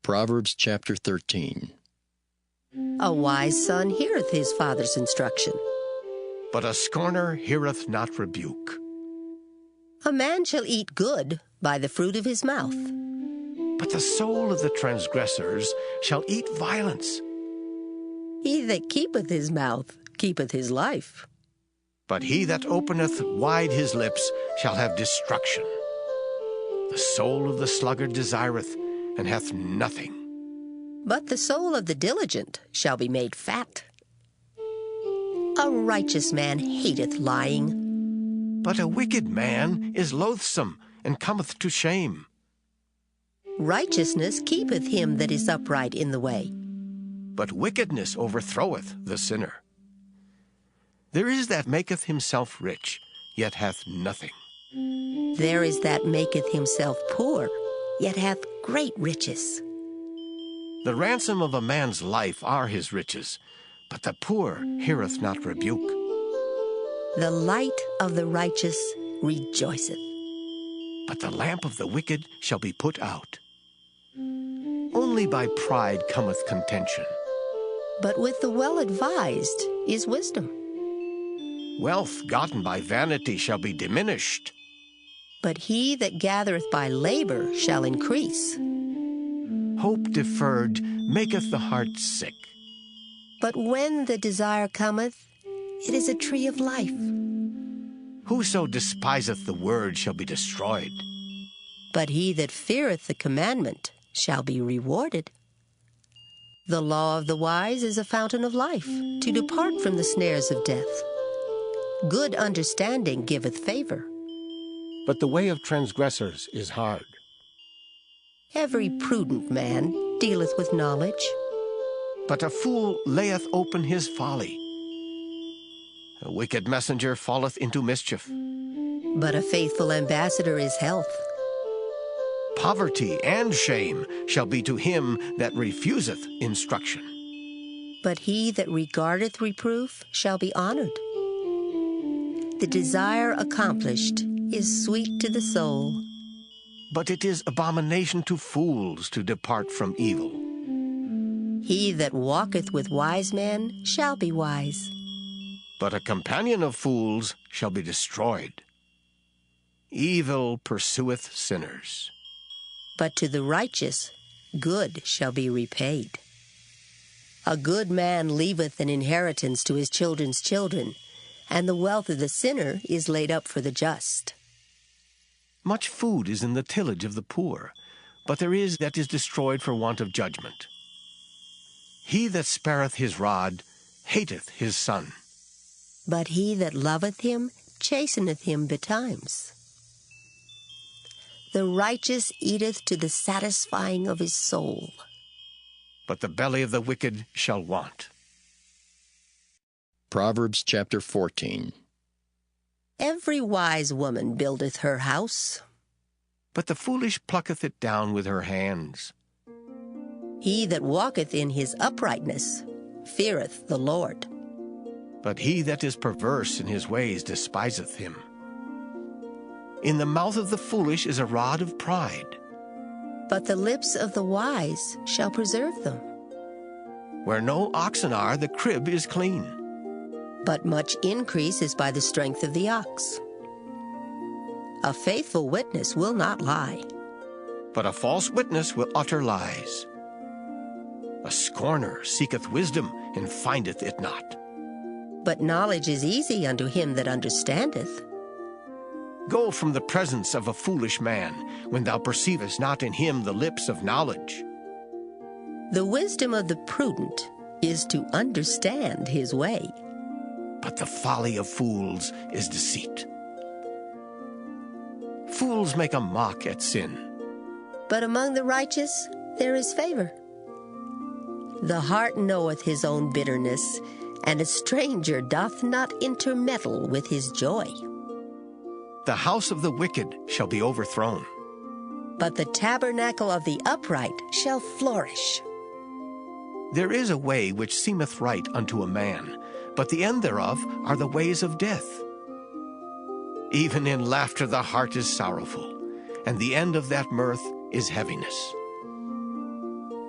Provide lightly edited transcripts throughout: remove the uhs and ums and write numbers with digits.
Proverbs chapter 13. A wise son heareth his father's instruction. But a scorner heareth not rebuke. A man shall eat good by the fruit of his mouth. But the soul of the transgressors shall eat violence. He that keepeth his mouth keepeth his life. But he that openeth wide his lips shall have destruction. The soul of the sluggard desireth, and hath nothing. But the soul of the diligent shall be made fat. A righteous man hateth lying. But a wicked man is loathsome, and cometh to shame. Righteousness keepeth him that is upright in the way. But wickedness overthroweth the sinner. There is that maketh himself rich, yet hath nothing. There is that maketh himself poor, yet hath great riches. The ransom of a man's life are his riches, but the poor heareth not rebuke. The light of the righteous rejoiceth. But the lamp of the wicked shall be put out. Only by pride cometh contention. But with the well-advised is wisdom. Wealth gotten by vanity shall be diminished. But he that gathereth by labor shall increase. Hope deferred maketh the heart sick. But when the desire cometh, it is a tree of life. Whoso despiseth the word shall be destroyed. But he that feareth the commandment shall be rewarded. The law of the wise is a fountain of life, to depart from the snares of death. Good understanding giveth favor. But the way of transgressors is hard. Every prudent man dealeth with knowledge. But a fool layeth open his folly. A wicked messenger falleth into mischief. But a faithful ambassador is health. Poverty and shame shall be to him that refuseth instruction. But he that regardeth reproof shall be honored. The desire accomplished is sweet to the soul. But it is abomination to fools to depart from evil. He that walketh with wise men shall be wise. But a companion of fools shall be destroyed. Evil pursueth sinners. But to the righteous good shall be repaid. A good man leaveth an inheritance to his children's children, and the wealth of the sinner is laid up for the just. Much food is in the tillage of the poor, but there is that is destroyed for want of judgment. He that spareth his rod hateth his son. But he that loveth him chasteneth him betimes. The righteous eateth to the satisfying of his soul. But the belly of the wicked shall want. Proverbs chapter 14. Every wise woman buildeth her house. But the foolish plucketh it down with her hands. He that walketh in his uprightness feareth the Lord. But he that is perverse in his ways despiseth him. In the mouth of the foolish is a rod of pride. But the lips of the wise shall preserve them. Where no oxen are, the crib is clean. But much increase is by the strength of the ox. A faithful witness will not lie. But a false witness will utter lies. A scorner seeketh wisdom, and findeth it not. But knowledge is easy unto him that understandeth. Go from the presence of a foolish man, when thou perceivest not in him the lips of knowledge. The wisdom of the prudent is to understand his way. But the folly of fools is deceit. Fools make a mock at sin. But among the righteous there is favor. The heart knoweth his own bitterness, and a stranger doth not intermeddle with his joy. The house of the wicked shall be overthrown. But the tabernacle of the upright shall flourish. There is a way which seemeth right unto a man, but the end thereof are the ways of death. Even in laughter the heart is sorrowful, and the end of that mirth is heaviness.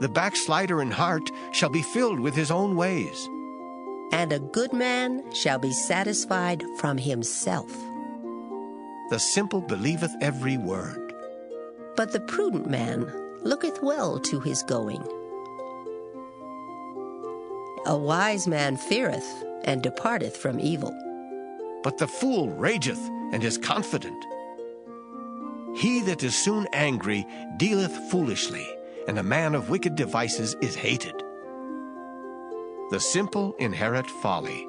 The backslider in heart shall be filled with his own ways. And a good man shall be satisfied from himself. The simple believeth every word. But the prudent man looketh well to his going. A wise man feareth and departeth from evil. But the fool rageth and is confident. He that is soon angry dealeth foolishly, and a man of wicked devices is hated. The simple inherit folly.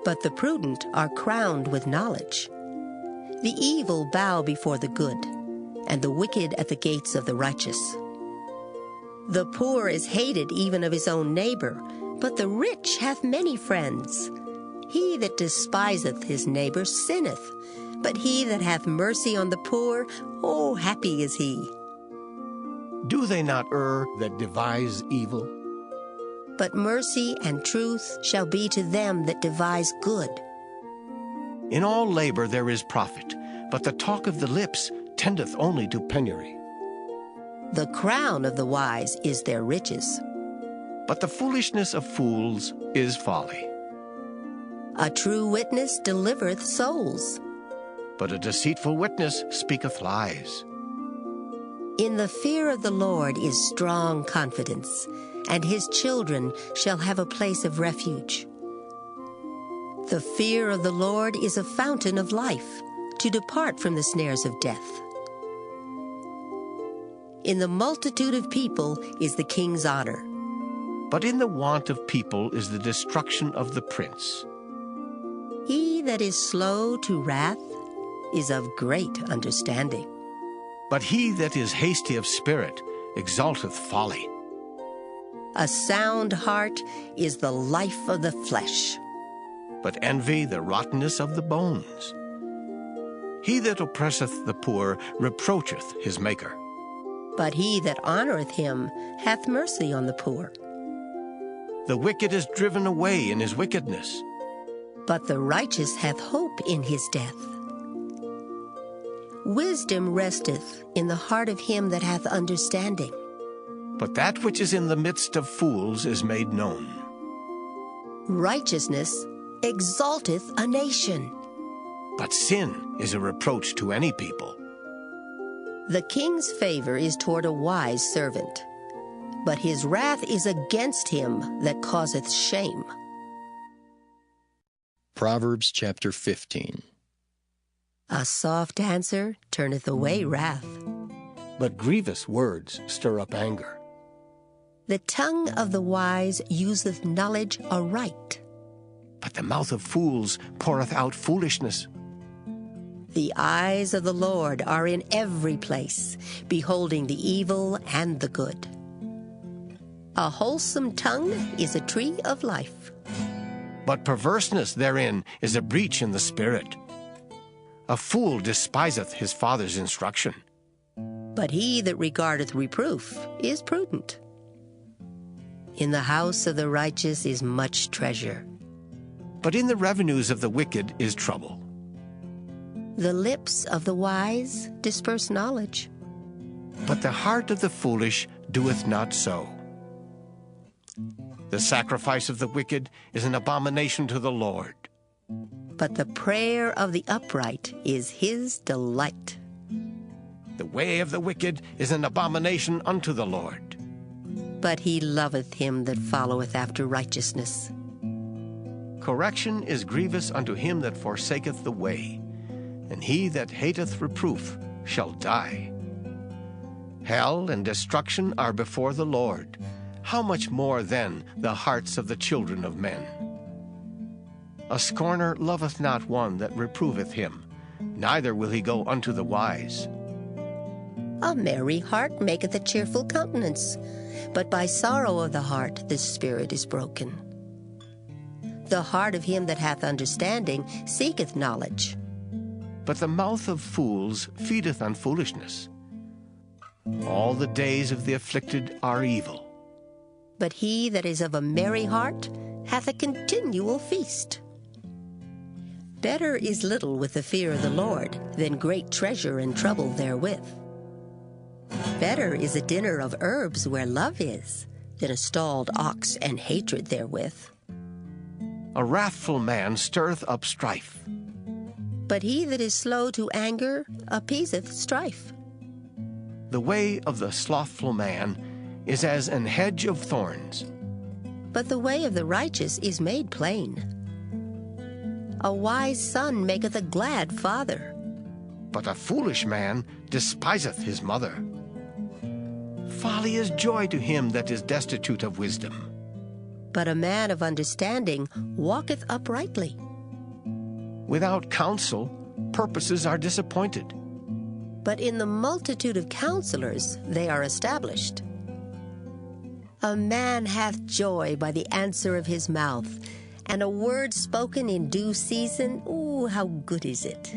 But the prudent are crowned with knowledge. The evil bow before the good, and the wicked at the gates of the righteous. The poor is hated even of his own neighbor, but the rich hath many friends. He that despiseth his neighbor sinneth, but he that hath mercy on the poor, oh, happy is he. Do they not err that devise evil? But mercy and truth shall be to them that devise good. In all labor there is profit, but the talk of the lips tendeth only to penury. The crown of the wise is their riches. But the foolishness of fools is folly. A true witness delivereth souls. But a deceitful witness speaketh lies. In the fear of the Lord is strong confidence, and his children shall have a place of refuge. The fear of the Lord is a fountain of life, to depart from the snares of death. In the multitude of people is the king's honor. But in the want of people is the destruction of the prince. He that is slow to wrath is of great understanding. But he that is hasty of spirit exalteth folly. A sound heart is the life of the flesh. But envy the rottenness of the bones. He that oppresseth the poor reproacheth his Maker. But he that honoreth him hath mercy on the poor. The wicked is driven away in his wickedness. But the righteous hath hope in his death. Wisdom resteth in the heart of him that hath understanding. But that which is in the midst of fools is made known. Righteousness exalteth a nation. But sin is a reproach to any people. The king's favor is toward a wise servant, but his wrath is against him that causeth shame. Proverbs chapter 15. A soft answer turneth away wrath. But grievous words stir up anger. The tongue of the wise useth knowledge aright. But the mouth of fools poureth out foolishness. The eyes of the Lord are in every place, beholding the evil and the good. A wholesome tongue is a tree of life. But perverseness therein is a breach in the spirit. A fool despiseth his father's instruction. But he that regardeth reproof is prudent. In the house of the righteous is much treasure. But in the revenues of the wicked is trouble. The lips of the wise disperse knowledge. But the heart of the foolish doeth not so. The sacrifice of the wicked is an abomination to the Lord. But the prayer of the upright is his delight. The way of the wicked is an abomination unto the Lord. But he loveth him that followeth after righteousness. Correction is grievous unto him that forsaketh the way, and he that hateth reproof shall die. Hell and destruction are before the Lord. How much more then the hearts of the children of men? A scorner loveth not one that reproveth him, neither will he go unto the wise. A merry heart maketh a cheerful countenance, but by sorrow of the heart the spirit is broken. The heart of him that hath understanding seeketh knowledge. But the mouth of fools feedeth on foolishness. All the days of the afflicted are evil. But he that is of a merry heart hath a continual feast. Better is little with the fear of the Lord than great treasure and trouble therewith. Better is a dinner of herbs where love is than a stalled ox and hatred therewith. A wrathful man stirreth up strife, But he that is slow to anger appeaseth strife. the way of the slothful man is as an hedge of thorns, But the way of the righteous is made plain. A wise son maketh a glad father, but a foolish man despiseth his mother. Folly is joy to him that is destitute of wisdom. but a man of understanding walketh uprightly. Without counsel, purposes are disappointed. But in the multitude of counselors they are established. A man hath joy by the answer of his mouth, and a word spoken in due season, ooh, how good is it!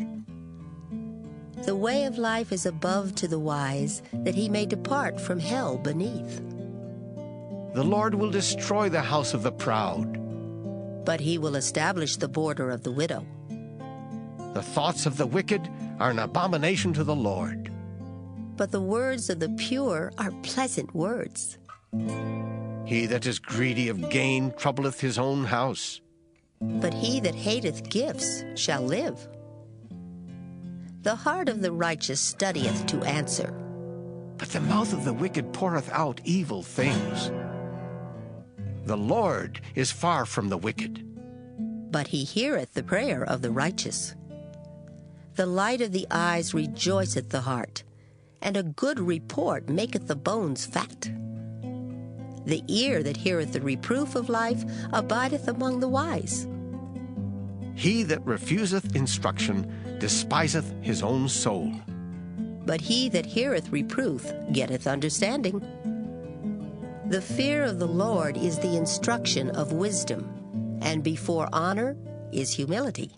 The way of life is above to the wise, that he may depart from hell beneath. The Lord will destroy the house of the proud. But he will establish the border of the widow. The thoughts of the wicked are an abomination to the Lord. But the words of the pure are pleasant words. He that is greedy of gain troubleth his own house. But he that hateth gifts shall live. The heart of the righteous studieth to answer, But the mouth of the wicked poureth out evil things. The Lord is far from the wicked, but he heareth the prayer of the righteous. The light of the eyes rejoiceth the heart, and a good report maketh the bones fat. The ear that heareth the reproof of life abideth among the wise. he that refuseth instruction despiseth his own soul. But he that heareth reproof getteth understanding. The fear of the Lord is the instruction of wisdom, and before honor is humility.